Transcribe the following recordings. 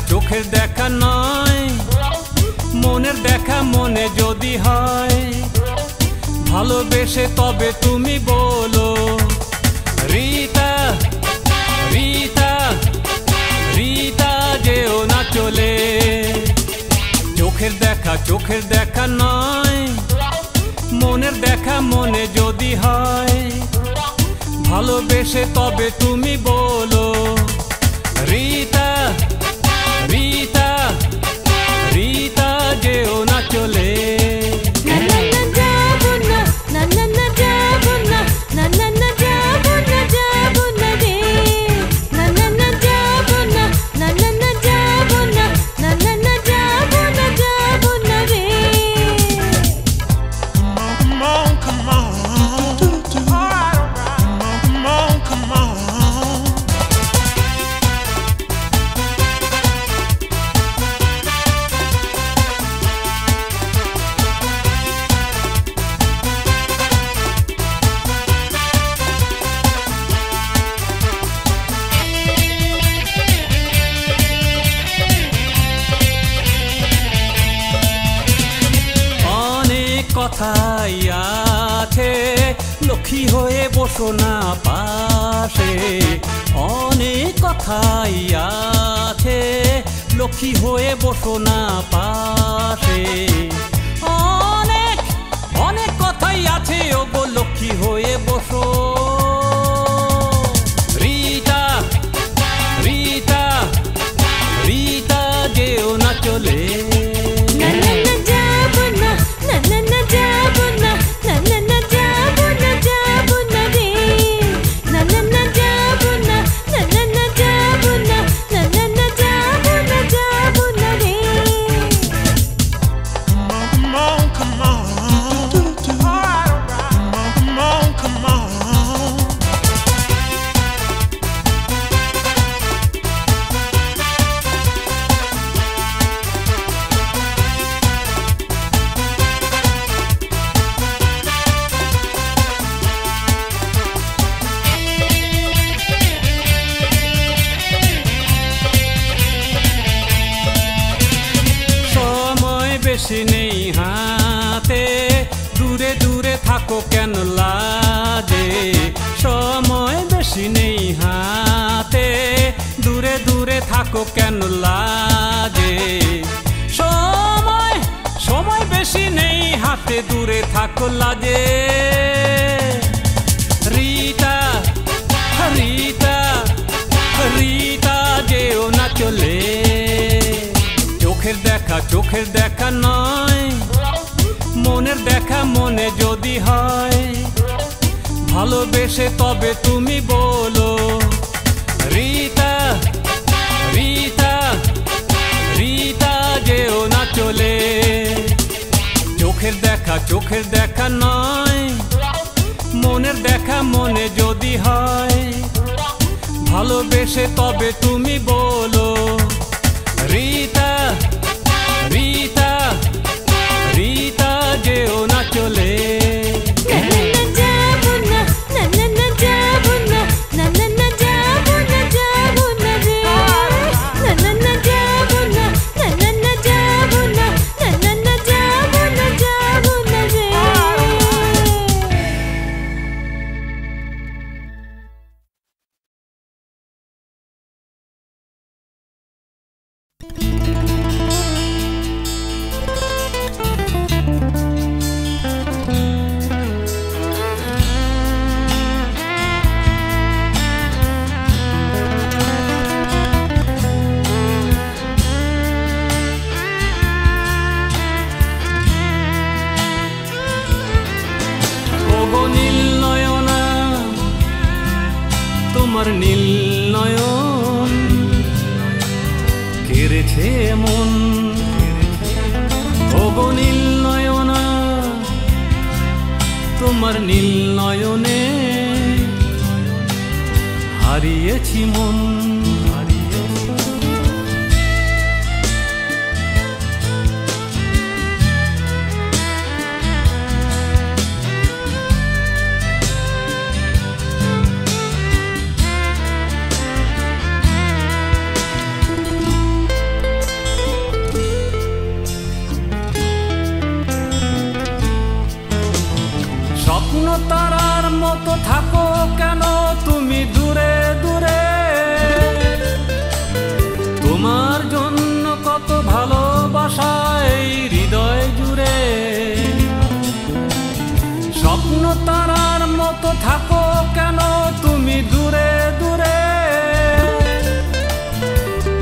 চোখের দেখা নয়, মনের দেখা মনে যদি হয়, ভালোবেসে তবে তুমি বলো রিতা রিতা রিতা যেও না চলে। চোখের দেখা নয়, মনের দেখা মনে যদি হয়, ভালোবেসে তবে তুমি বলো রিতা রিতা রিতা যেও না চলে। কথাই আছে লক্ষ্মী হয়ে বসো না পাশে, অনেক কথাই আছে লক্ষ্মী হয়ে বসো না পাশে, অনেক অনেক কথাই আছে ওগো লক্ষ্মী হয়ে বসো রিতা রিতা রিতা যেও না চলে। বেশি নেই হাতে, দূরে দূরে থাকো কেন লাজে, সময় বেশি নেই হাতে, দূরে দূরে থাকো কেন লাজে, সময় সময় বেশি নেই হাতে, দূরে থাকো লাজে রিতা রিতা রিতা যেও না চলে। চোখের দেখা নয়, মনের দেখা মনে যদি হয়, ভালোবেসে তবে তুমি বলো রিতা রিতা রিতা যেও না চলে। চোখের দেখা নয়, মনের দেখা মনে যদি হয়, ভালোবেসে তবে তুমি বলো রিতা রিতা রিতা যেও না চলে। তোমার নীল নয়ন কেড়েছে মন, ওগো নীল নয়না তোমার নীল নয়নে হারিয়েছি মন। স্বপ্ন তারার মতো থাকো কেন তুমি দূরে দূরে, তোমার জন্য কত ভালোবাসা এই হৃদয় জুড়ে। স্বপ্ন তারার মতো থাকো কেন তুমি দূরে দূরে,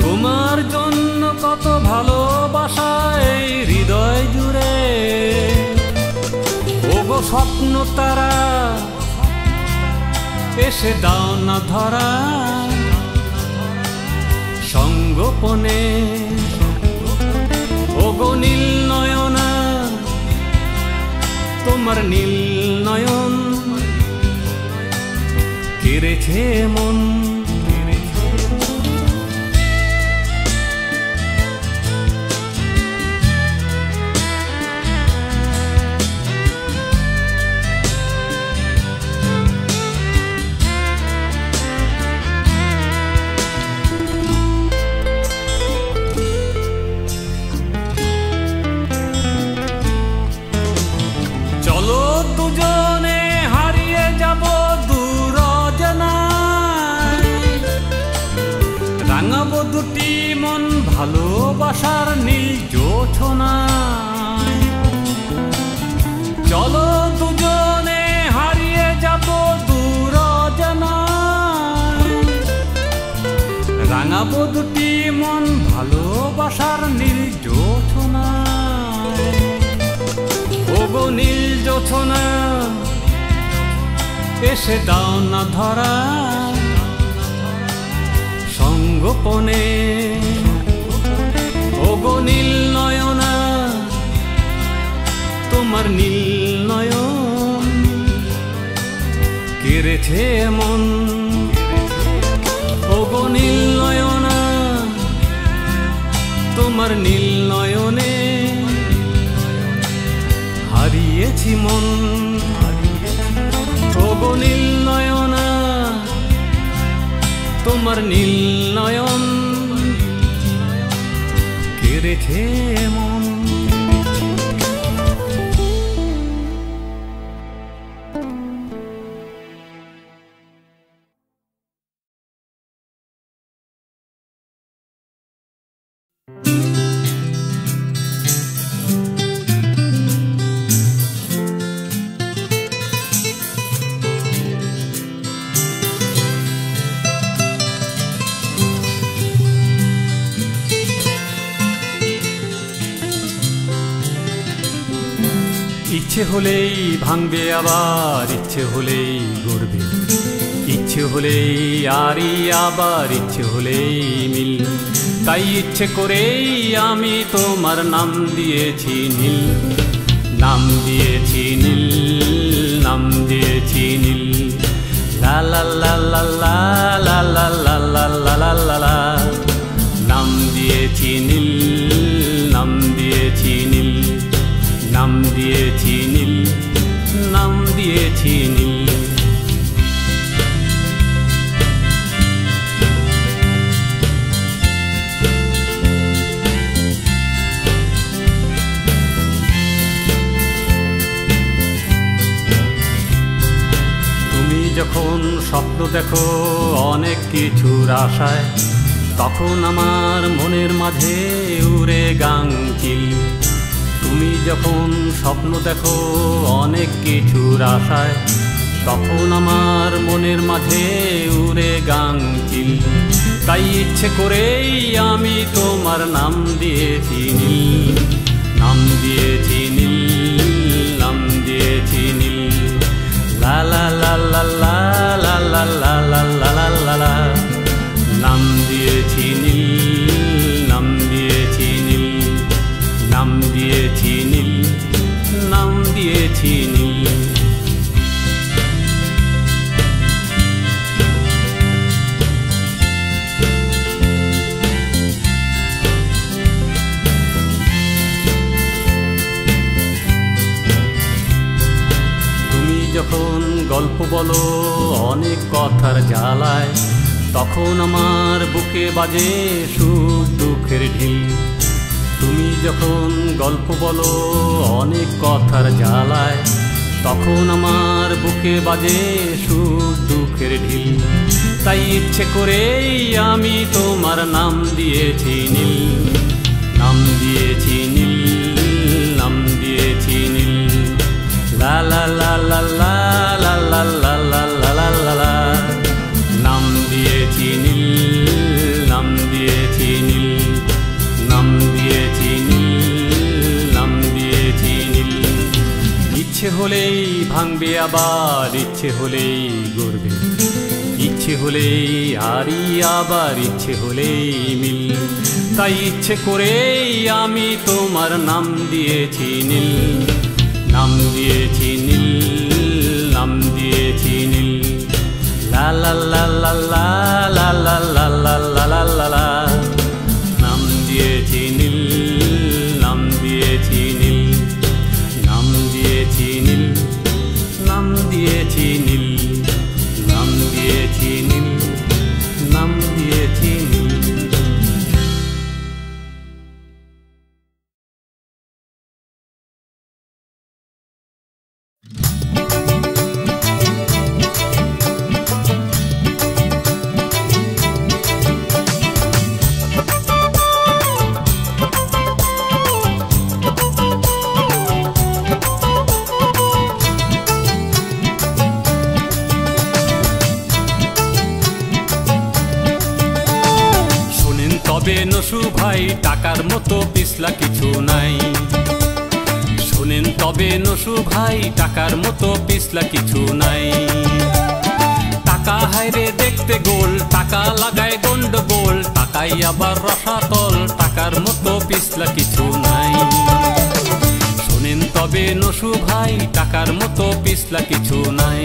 তোমার জন্য কত ভালোবাসা এই হৃদয় জুড়ে। ওগো স্বপ্ন তারা এসে দাও না ধরা, সঙ্গোপনে ওগো নীল নয়না, তোমার নীল নয়ন কেড়েছে মন। চলো দুজনে হারিয়ে যাব দূর অজানায়, রাঙাবো দুটি মন ভালোবাসার নীল জোছনায়। চলো দুজনে হারিয়ে যাব দূর অজানায়, রাঙাবো দুটি মন ভালোবাসার নীল জোছনায়। ওগো নীল জোছনা এসে দাও না ধরা, সঙ্গোপনে ওগো নীল নয়না, তোমার নীল নয়ন কেড়েছে মন। ওগো নীল নয়না, তোমার নীল নয়নে হারিয়েছি মন। ওগো নীল নয়না, তোমার নীল নয়ন কেড়েছে মন। ইচ্ছে হলেই ভাঙবে আবার ইচ্ছে হলেই গড়বে, ইচ্ছে হলেই আরই আবার ইচ্ছে হলেই মিল। তাই ইচ্ছে করেই আমি তোমার নাম দিয়েছি নীল, নাম দিয়েছি নীল, নাম দিয়েছি নীল। লা লা লা লা লা লা লা লা লা লা লা লা লা, নাম দিয়েছি নীল, নাম দিয়েছি নীল, নাম দিয়েছি নীল, নাম দিয়েছি নীল। তুমি যখন স্বপ্ন দেখো অনেক কিছুর আশায়, তখন আমার মনের মাঝে উড়ে গাঙ্কিল। তুমি যখন স্বপ্ন দেখো অনেক কিছুর আশায়, তখন আমার মনের মাঝে উড়ে গাঙ্কিল। তাই ইচ্ছে করেই আমি তোমার নাম দিয়েছি নীল, নাম দিয়েছি নীল, নাম দিয়েছি নীল। লা লা লা লা লা লা লা লা লা লা লা লা লা, নাম দিয়েছি নীল, নাম দিয়েছি নীল, নাম দিয়েছি নীল, নাম দিয়েছি নীল। যখন গল্প বলো অনেক কথার জ্বালায়, তখন আমার বুকে বাজে সুখ দুঃখের ঢিল। তুমি যখন গল্প বলো অনেক কথার জ্বালায়, তখন আমার বুকে বাজে সুখ দুঃখের ঢিল। তাই ইচ্ছে করেই আমি তোমার নাম দিয়েছি নীল, নাম দিয়েছি নীল, নাম দিয়েছি নীল। লা লা লা লা লা লা লা লা লা লা লা লা, নাম দিয়েছি নীল, নাম দিয়েছি নীল, নাম দিয়েছি নীল, নাম দিয়েছি নীল। ইচ্ছে হলেই ভাঙবে আবার ইচ্ছে হলেই গড়বে, ইচ্ছে হলেই হারি আবার ইচ্ছে হলেই মিল। তাই ইচ্ছে করেই আমি তোমার নাম দিয়েছি নীল, নাম দিয়েছি নীল, নাম দিয়েছি নীল। লা লা লা লা লা লা লা লা লা লা লা লা, নাম দিয়েছি নীল, নাম দিয়েছি নীল, নাম দিয়েছি নীল, নাম দিয়েছি নীল, নাম দিয়েছি নীল, নাম দিয়েছি নীল। নসু ভাই টাকার মতো পিছলা কিছু নাই, শোনেন তবে নসু ভাই টাকার মতো পিছলা কিছু নাই। টাকা হায়রে দেখতে গোল, টাকা লাগায় গন্ডগোল, টাকাই আবার রসাতল, টাকার মতো পিছলা কিছু নাই। শোনেন তবে নসু ভাই টাকার মতো পিছলা কিছু নাই,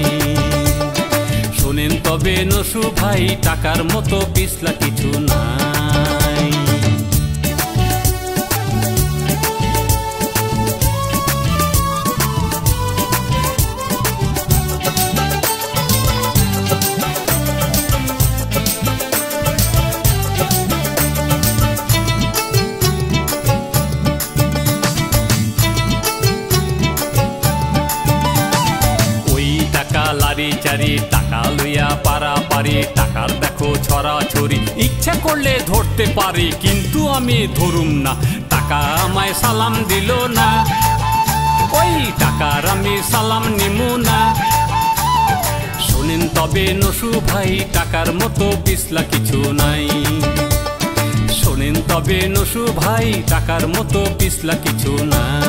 শোনেন তবে নসু ভাই টাকার মতো পিছলা কিছু নাই। চারি টাকা লইয়া পারাপারি, টাকার দেখো ছড়াছড়ি, ইচ্ছা করলে ধরতে পারি কিন্তু আমি ধরুম না। টাকা আমায় সালাম দিল না, ওই টাকার আমি সালাম নিমু না। শোনেন তবে নসু ভাই টাকার মতো পিছলা কিছু নাই, শোনেন তবে নসু ভাই টাকার মতো পিছলা কিছু নাই।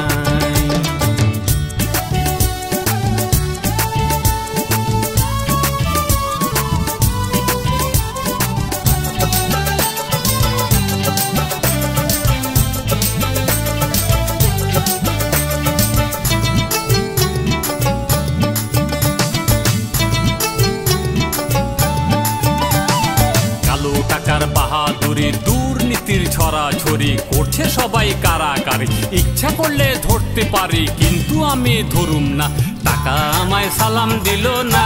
বাহাদুরি দুর্নীতির ছড়াছড়ি করছে সবাই কারাকারি, ইচ্ছা করলে ধরতে পারি কিন্তু আমি ধরুম না। টাকা আমায় সালাম দিল না,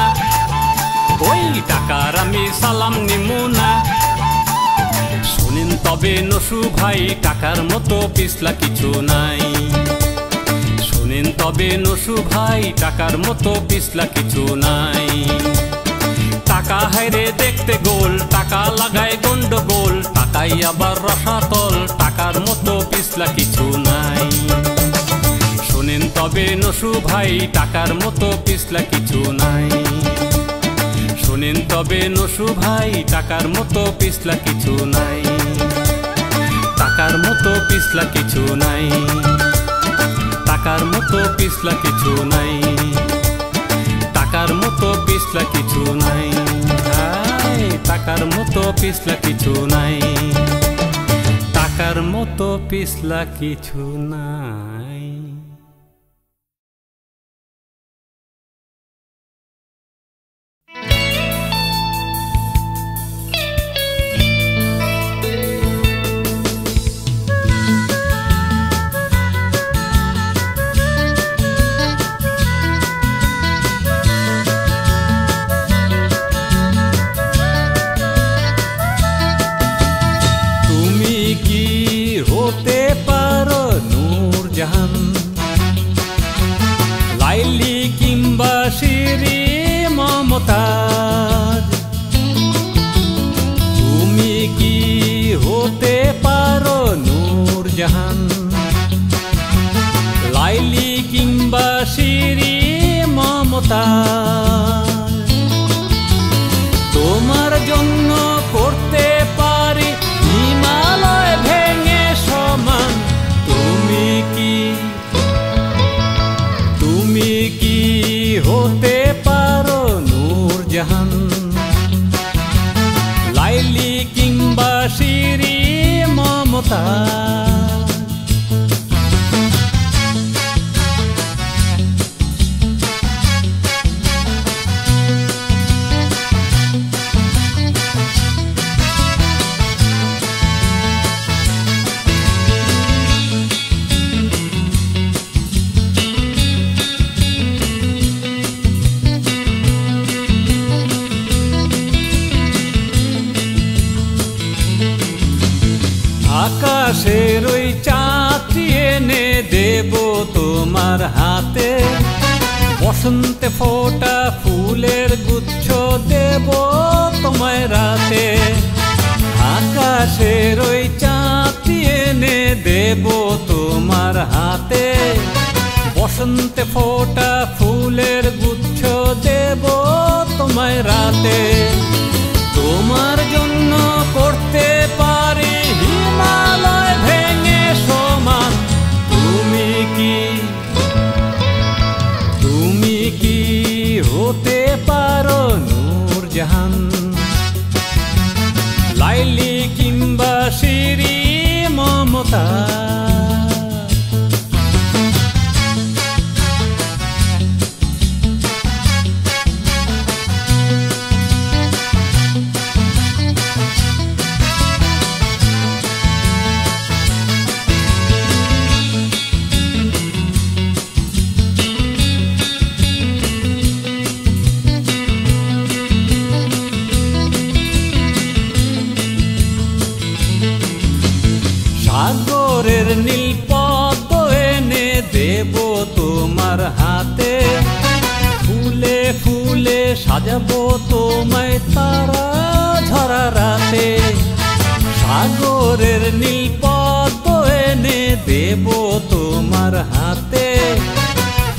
ওই টাকার আমি সালাম নিমু না। শোনেন তবে নসু ভাই টাকার মতো পিছলা কিছু নাই, শোনেন তবে নসু ভাই টাকার মতো পিছলা কিছু নাই। টাকা হায়রে দেখতে গোল, টাকা লাগায় গন্ডগোল, টাকাই আবার রসাতল, টাকার মতো পিছলা কিছু নাই। শোনেন তবে নসু ভাই টাকার মতো পিছলা কিছু নাই, শোনেন তবে নসু ভাই টাকার মতো পিছলা কিছু নাই। টাকার মতো পিছলা কিছু নাই, টাকার মতো পিছলা কিছু নাই, টাকার মতো পিছলা কিছু নাই, টাকার মতো পিছলা কিছু নাই, টাকার মতো পিছলা কিছু নাই। মমতা। তোমার জন্য করতে পারি হিমালয় ভেঙে সমান। তুমি কি হতে পারো নূরজাহান, লাইলি কিংবা শিরি মমতা। আকাশের ওই চাঁদটি এনে দেব তোমার হাতে, বসন্তে ফোটা ফুলের গুচ্ছ দেব তোমায় রাতে। আকাশের ওই চাঁদটি এনে দেব তোমার হাতে, বসন্তে ফোটা ফুলের গুচ্ছ দেব তোমায় রাতে। তোমার জন্য করতে পারি হিমালয় ভেঙে সমান। তুমি কি হতে পারো নূরজাহান, লাইলি কিংবা শিরি মমতা। সাগরের নীল পদ্ম এনে দেব তোমার হাতে, ফুলে ফুলে সাজাবো তোমায় তারা ঝরা রাতে। সাগরের নীল পদ্ম এনে দেব তোমার হাতে,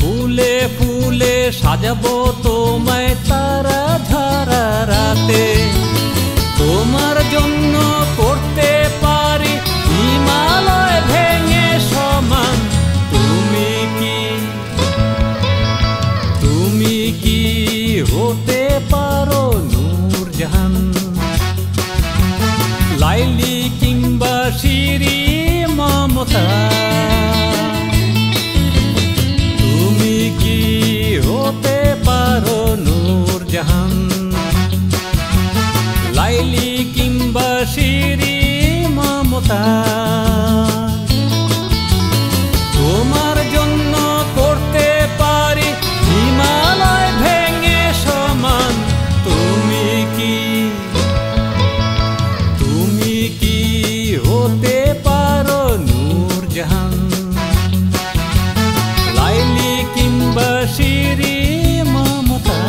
ফুলে ফুলে সাজাবো তোমায় তারা ঝরা রাতে। তোমার জন্য করতে পারি হিমালয় ভেঙে সমান। তুমি কি হতে পারো নূরজাহান, লাইলি কিংবা শিরি মমতা। তুমি কি হতে পারো নূরজাহান, লাইলি কিংবা শিরি মমতা। তোমার জন্য করতে পারি হিমালয় ভেঙে সমান। তুমি কি হতে পারো নূরজাহান, লাইলি কিংবা শিরি মমতা।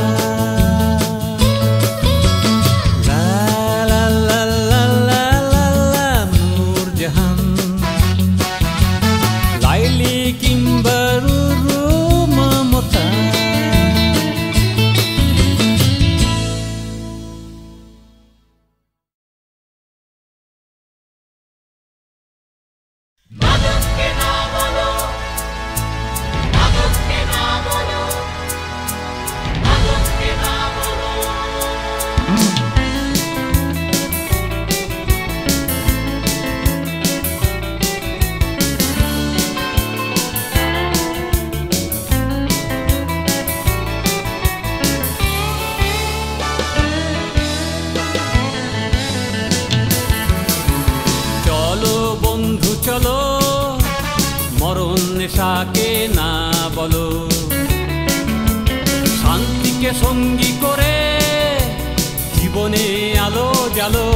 লাইলি কিংবা রুরু মমতা। চলো মরণ নেশাকে না বলো, শান্তিকে সঙ্গী করে জীবনে আলো জ্বালো।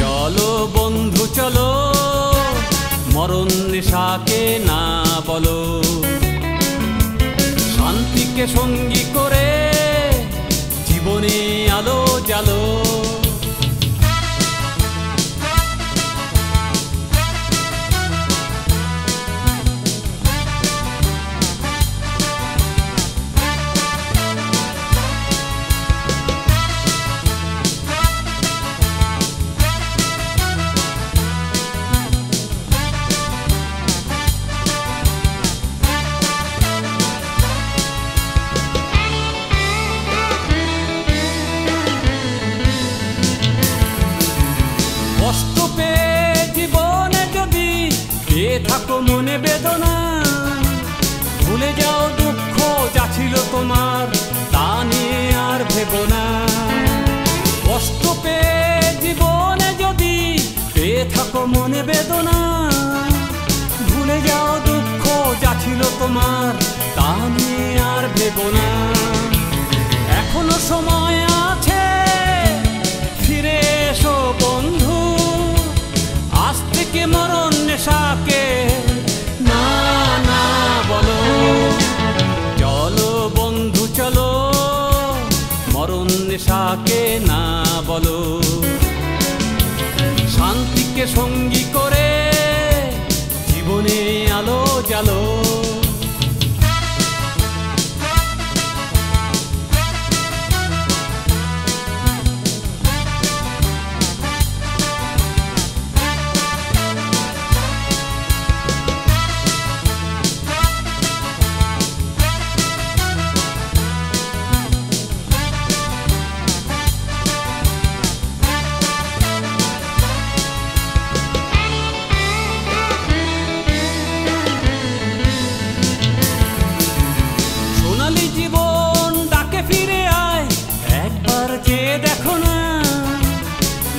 চলো বন্ধু চলো মরণ নেশাকে না বলো, শান্তিকে সঙ্গী করে জীবনে আলো জ্বালো। মনে বেদনা, ভুলে যাও দুঃখ যা ছিল তোমার, তা নিয়ে আর ভেবো না। এখনো সময় আছে, ফিরে এসো বন্ধু, আজ থেকে মরণ নেশাকে না না বলো। চলো বন্ধু চলো, মরণ নেশাকে না বলো। শান্তিকে সঙ্গী করে জীবনে আলো জ্বালো।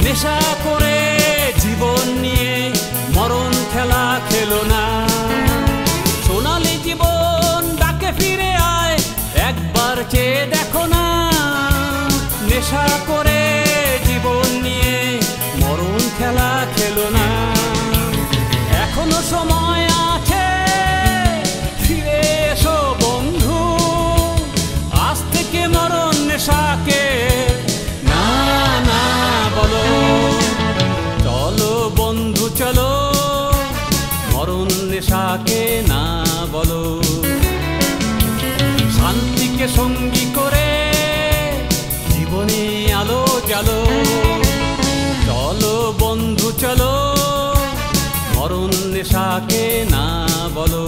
নেশা করে জীবন নিয়ে মরণ খেলা খেলো না। সোনালি জীবন ডাকে ফিরে আয়, একবার চেয়ে দেখো না। নেশা করে জীবন নিয়ে মরণ খেলা খেলো না। এখনো সময় আছে, ফিরে এসো বন্ধু, আজ থেকে মরণ নেশাকে না না বলো। চলো বন্ধু চলো, মরণ নেশাকে না বলো। শান্তিকে সঙ্গী করে জীবনে আলো জ্বালো। চলো বন্ধু চলো, মরণ নেশাকে না বলো।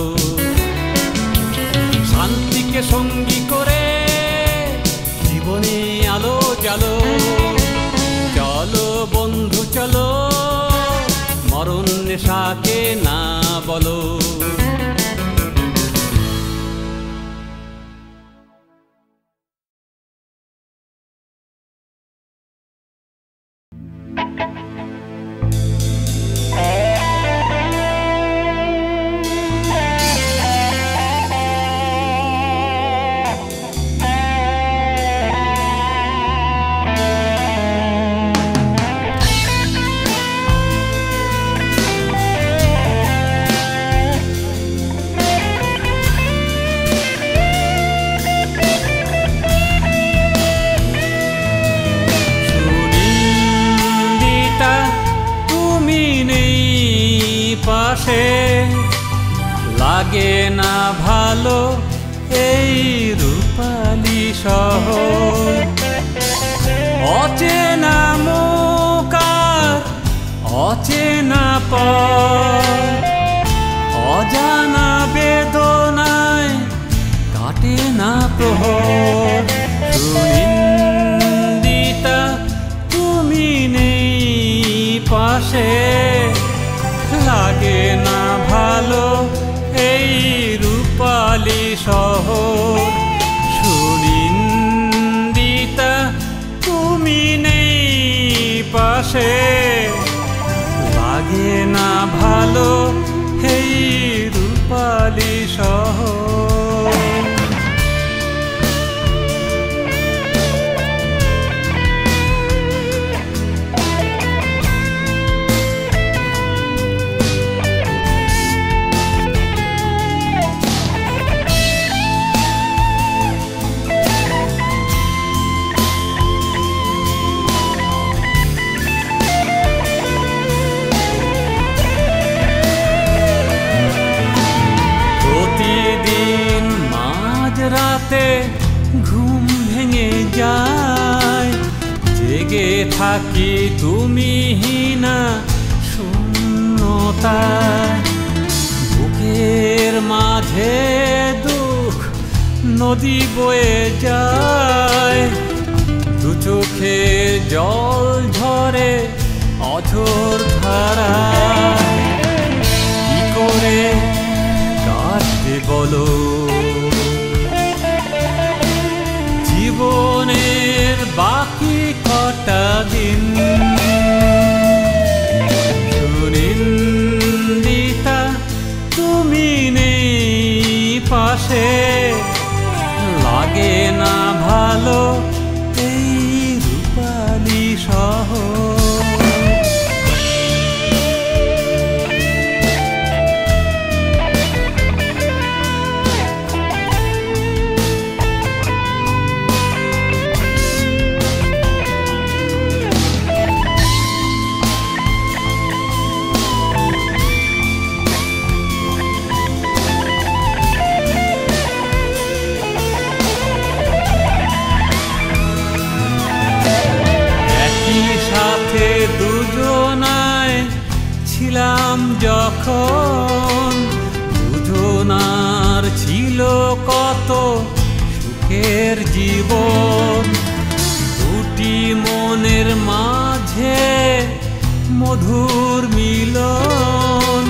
শান্তিকে সঙ্গী করে জীবনে আলো জ্বালো। চলো বন্ধু চলো, মরণ নেশাকে না বলো। লাগে না ভালো এই রূপালী শহর, অচেনা মুকার অচেনা পথ, অজানা বেদনায় কাটে না প্রহর। সুনিন্দিতা তুমি নেই পাশে, লাগে না ভালো এই রূপালী শহর। সুনিন্দিতা তুমি নেই পাশে, লাগে না ভালো এই রূপালী শহর। রাতে ঘুম ভেঙে যায়, জেগে থাকি তুমিহীনা শূন্যতায়। বুকের মাঝে দুঃখ নদী বয়ে যায়, দু চোখে জল ঝরে অঝোর ধারায়। কি করে কাটবে বলো জীবনের বাকি কটা দিন? শুনি তখন দুজনার ছিল কত সুখের জীবন। দুটি মনের মাঝে মধুর মিলন,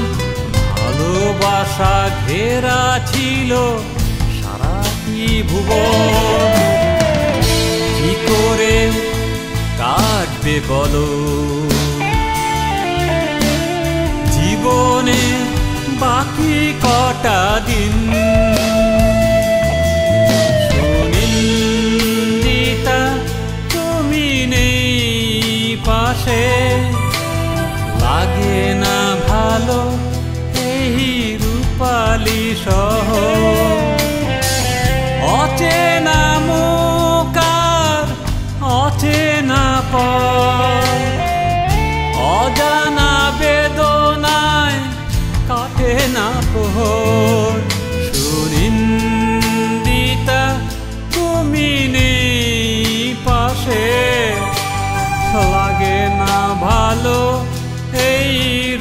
ভালোবাসা ঘেরা ছিল সারাটি ভুবন। কি করে কাটবে বলো জীবনে বাকি কটা দিন? সুনিন্দিতা তুমি নেই পাশে, লাগে না ভালো এই রূপালী শহর। অচেনা মুখ আর অচেনা পথ, অজানা বেদনায় কাটে না প্রহর। সুনিন্দিতা তুমি নেই পাশে, লাগে না ভালো এই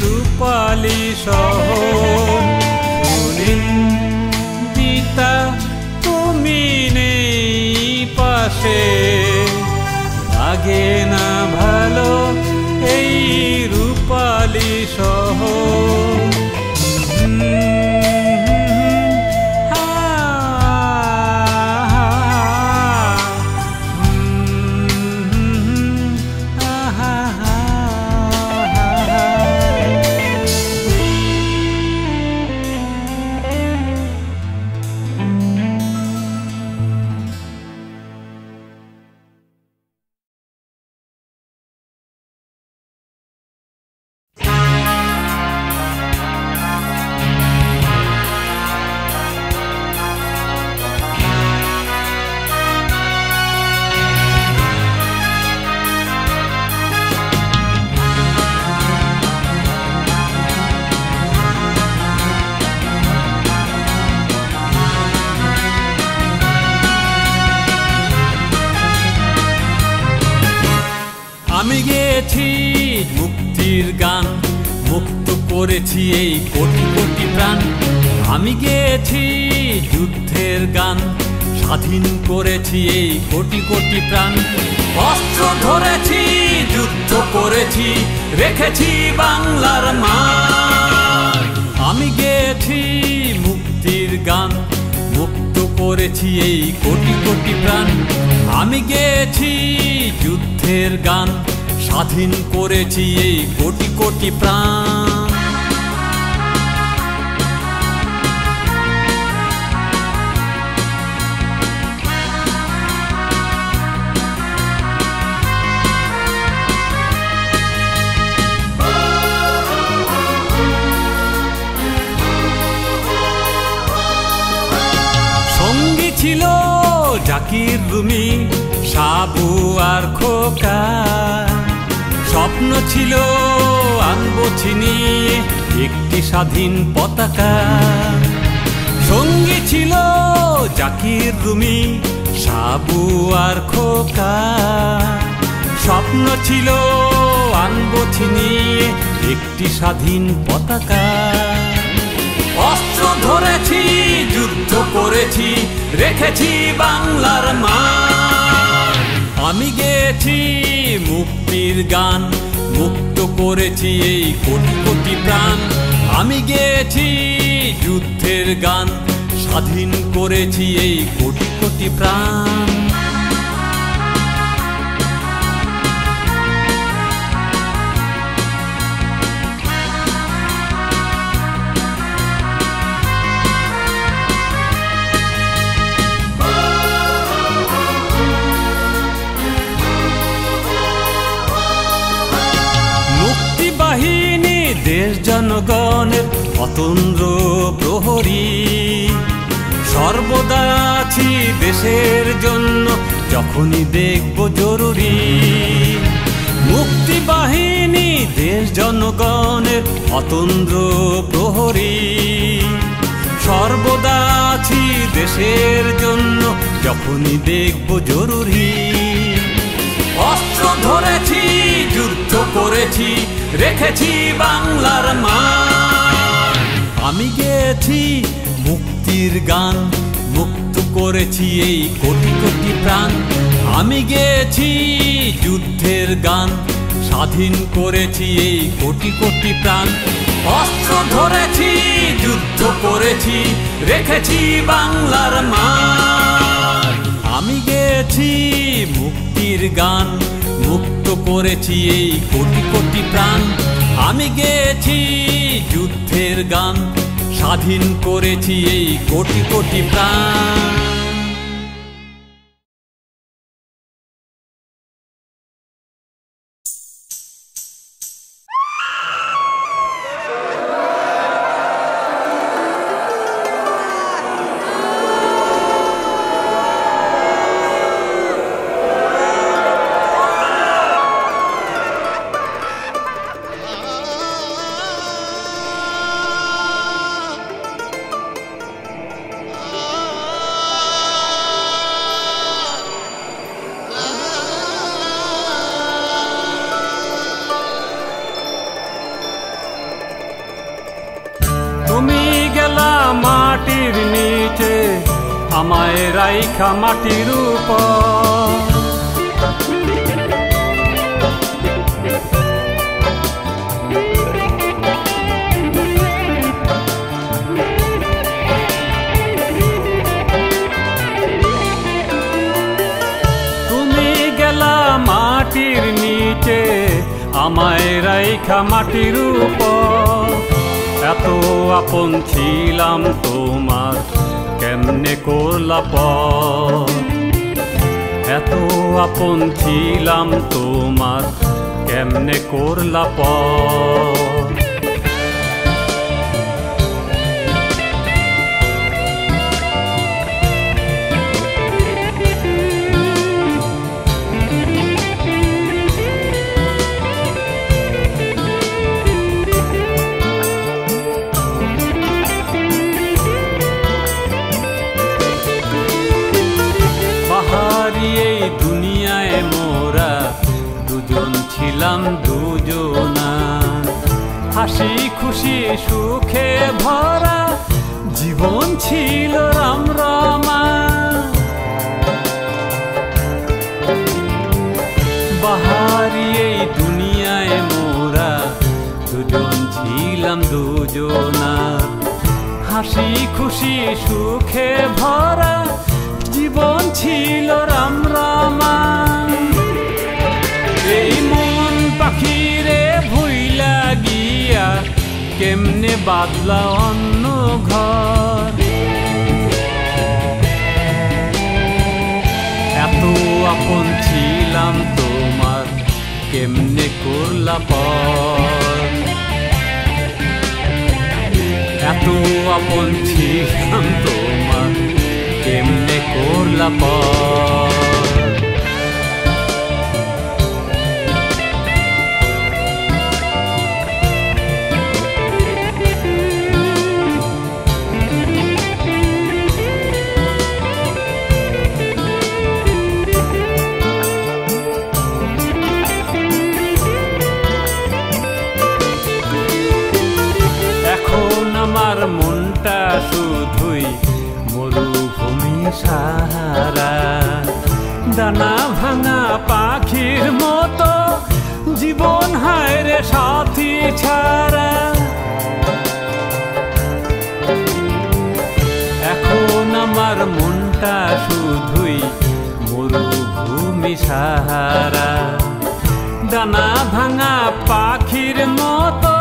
রূপালী শহর। সুনিন্দিতা তুমি নেই পাশে, লাগে না ভালো এই রূপালী শহর। আমি গেয়েছি মুক্তির গান, মুক্ত করেছি এই কোটি কোটি প্রাণ। আমি গেয়েছি যুদ্ধের গান, স্বাধীন করেছি এই কোটি কোটি প্রাণ। অস্ত্র ধরেছি, যুদ্ধ করেছি, রেখেছি বাংলার মান। আমি গেয়েছি মুক্তির গান, মুক্ত করেছি এই কোটি কোটি প্রাণ। আমি গেয়েছি যুদ্ধের গান, স্বাধীন করেছি এই কোটি কোটি প্রাণ। সঙ্গী ছিল জাকির রুমি, সাবু আর খোকা। স্বপ্ন ছিল আনবো ছিনিয়ে একটি স্বাধীন পতাকা। সঙ্গী ছিল জাকির রুমি, সাবু আর খোকা। স্বপ্ন ছিল আনবো ছিনিয়ে একটি স্বাধীন পতাকা। অস্ত্র ধরেছি, যুদ্ধ করেছি, রেখেছি বাংলার মান। আমি গেয়েছি মুক্তির গান, মুক্ত করেছি এই কোটি কোটি প্রাণ। আমি গেয়েছি যুদ্ধের গান, স্বাধীন করেছি এই কোটি কোটি প্রাণ। বাহিনী দেশ জনগণের অতন্দ্র প্রহরী, সর্বদা আছি দেশের জন্য যখনই দেখব জরুরি। মুক্তি বাহিনী দেশ জনগণের অতন্দ্র প্রহরী, সর্বদা আছি দেশের জন্য যখনই দেখব জরুরি। অস্ত্র ধরেছি, যুদ্ধ করেছি, রেখেছি বাংলার মান। আমি গেয়েছি মুক্তির গান, মুক্ত করেছি এই কোটি কোটি প্রাণ। আমি গেয়েছি যুদ্ধের গান, স্বাধীন করেছি এই কোটি কোটি প্রাণ। অস্ত্র ধরেছি, যুদ্ধ করেছি, রেখেছি বাংলার মান। আমি গেয়েছি মুক্তির গান, মুক্ত করেছি এই কোটি কোটি প্রাণ। আমি গেয়েছি যুদ্ধের গান, স্বাধীন করেছি এই কোটি কোটি প্রাণ। তুমি গেলা মাটির নিচে, আমায় রাইখা মাটির উপর। তুমি গেলা মাটির নিচে, আমায় রাইখা মাটির উপর। এত আপন ছিলাম তোমার, কেমনে করলা পর। এত আপন ছিলাম তোমার, কেমনে করলা পর। এই দুনিয়ায় মোরা দুজন ছিলাম দুজনা, হাসি খুশি সুখে ভরা জীবন ছিল রামরমা। বাহারি এই দুনিয়ায় মোরা দুজন ছিলাম দুজনা, হাসি খুশি সুখে ভরা জীবন ছিল রামরমা। এই মন পাখিরে ভুইলা গিয়া কেমনে বাদলা অন্য ঘর। এত আপন ছিলাম তোমার, কেমনে করলা পর। এত আপন ছিলাম তোমার, কেমনে করলা পর। এখন আমার মনটা শুধুই মরুভূমি সাহারা। দানা ভাঙা পাখির মতো জীবন হায় রে সাথী ছাড়া। এখন আমার মনটা শুধুই মরুভূমি সাহারা। দানা ভাঙা পাখির মতো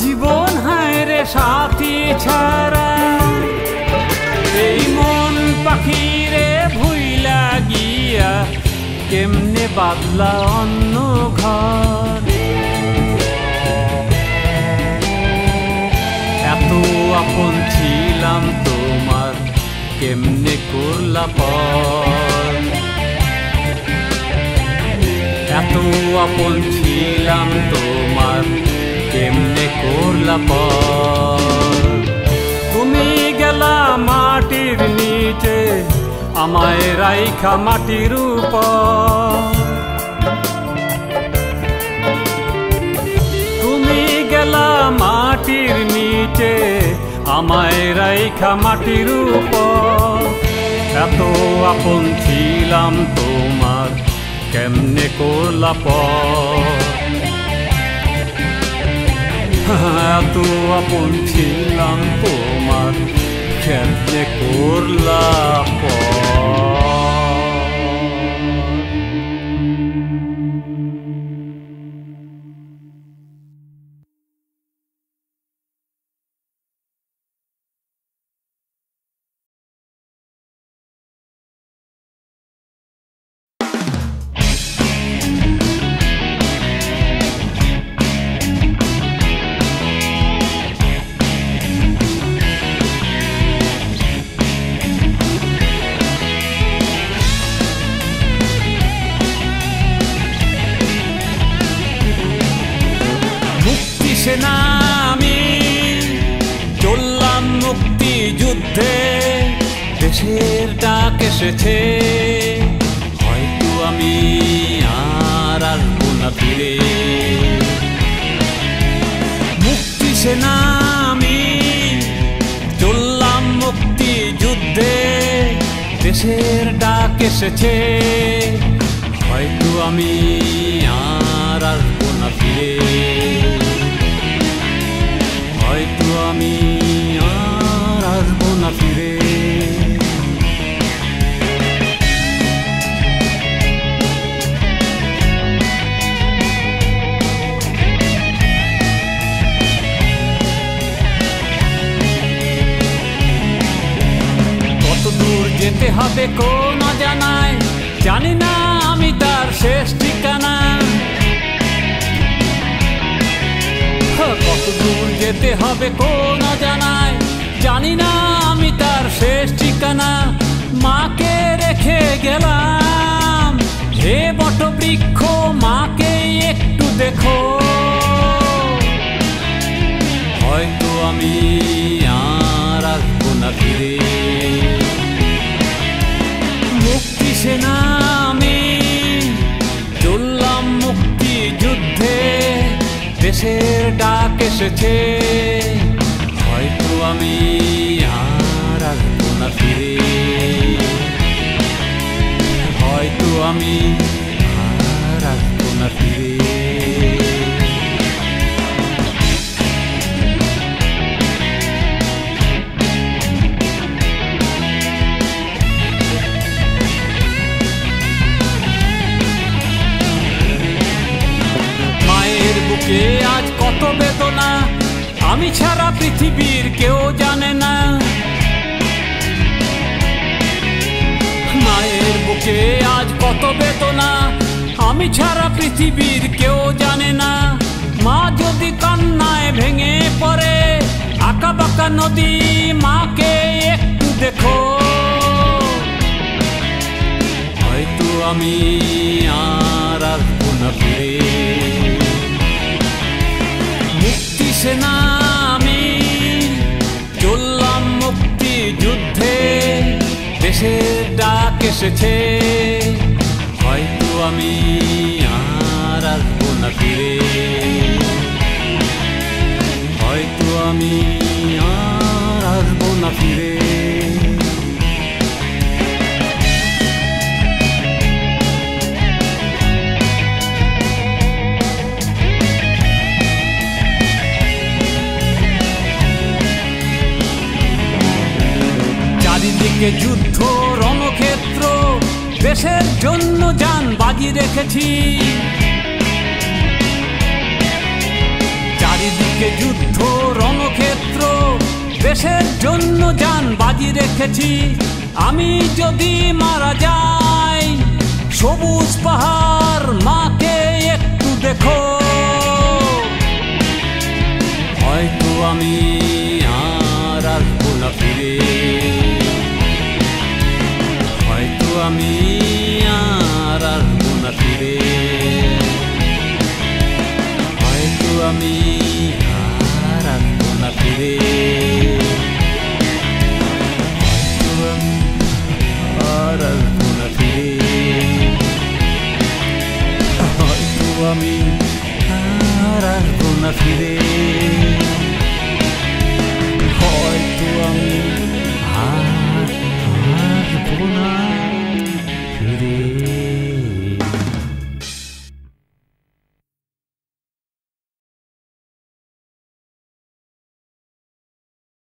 জীবন হায় রে সাথী ছাড়া। এই মন পাখিরে ভুইলা গিয়া কেমনে বাদলা অন্য ঘর। এত আপন ছিলাম তোমার, কেমনে করলা পর। এত আপন ছিলাম তোমার, কেমনে করলা পর। তুমি গেলা মাটির নিচে, আমায় রাইখা মাটির উপর। তুমি গেলা মাটির নিচে, আমায় রাইখা মাটির উপর এত আপন ছিলাম তোমার কেমনে করলা পর এত আপন ছিলাম তোমার কেমনে করলা পর সেনা আমি চললাম মুক্তি যুদ্ধে দেশের ডাক এসেছে হয়তো আমি আর আসবো না ফিরে মুক্তি সেনা আমি চললাম মুক্তি যুদ্ধে দেশের ডাক এসেছে হয়তো আমি আর আসবো না ফিরে হয়তো আমি আর আসবো না ফিরে কত দূর যেতে হবে কোন অজানায় জানি না আমি তার শেষ ঠিকানা কত দূর যেতে হবে কোন অজানায় জানি না আমি তার শেষ ঠিকানা মাকে রেখে গেলাম হে বটবৃক্ষ মাকে একটু দেখো হয়তো আমি আর আসবো না ফিরে মুক্তি সেনা আমি চললাম মুক্তি যুদ্ধে দেশের ডাক এসেছে হয়তো আমি আর আসবো না ফিরে হয়তো আমি আর আসবো না ফিরে বুকে আজ কত বেদনা আমি ছাড়া পৃথিবীর কেউ জানে না মায়ের বুকে আজ কত বেদনা আমি ছাড়া পৃথিবীর কেউ জানে না মা যদি কান্নায় ভেঙে পড়ে আঁকা বাঁকা নদী মাকে একটু দেখো হয়তো আমি আর আসবো না ফিরে মুক্তি সেনা আমি চললাম মুক্তি যুদ্ধে দেশের ডাক এসেছে হয়তো আমি আর আসবো না ফিরে হয়তো আমি আর আসবো না ফিরে চারিদিকে যুদ্ধ রণক্ষেত্র দেশের জন্য জান বাজি রেখেছি চারিদিকে যুদ্ধ রণক্ষেত্র দেশের জন্য জান বাজি রেখেছি আমি যদি মারা যাই সবুজ পাহাড় মাকে একটু দেখো হয়তো আমি আর আসবো না ফিরে হয়তো আমি আর আসবো না ফিরে হয়তো আমি আর আসবো না ফিরে হয়তো আমি আর আসবো না ফিরে হয়তো আমি আর আসবো না ফিরে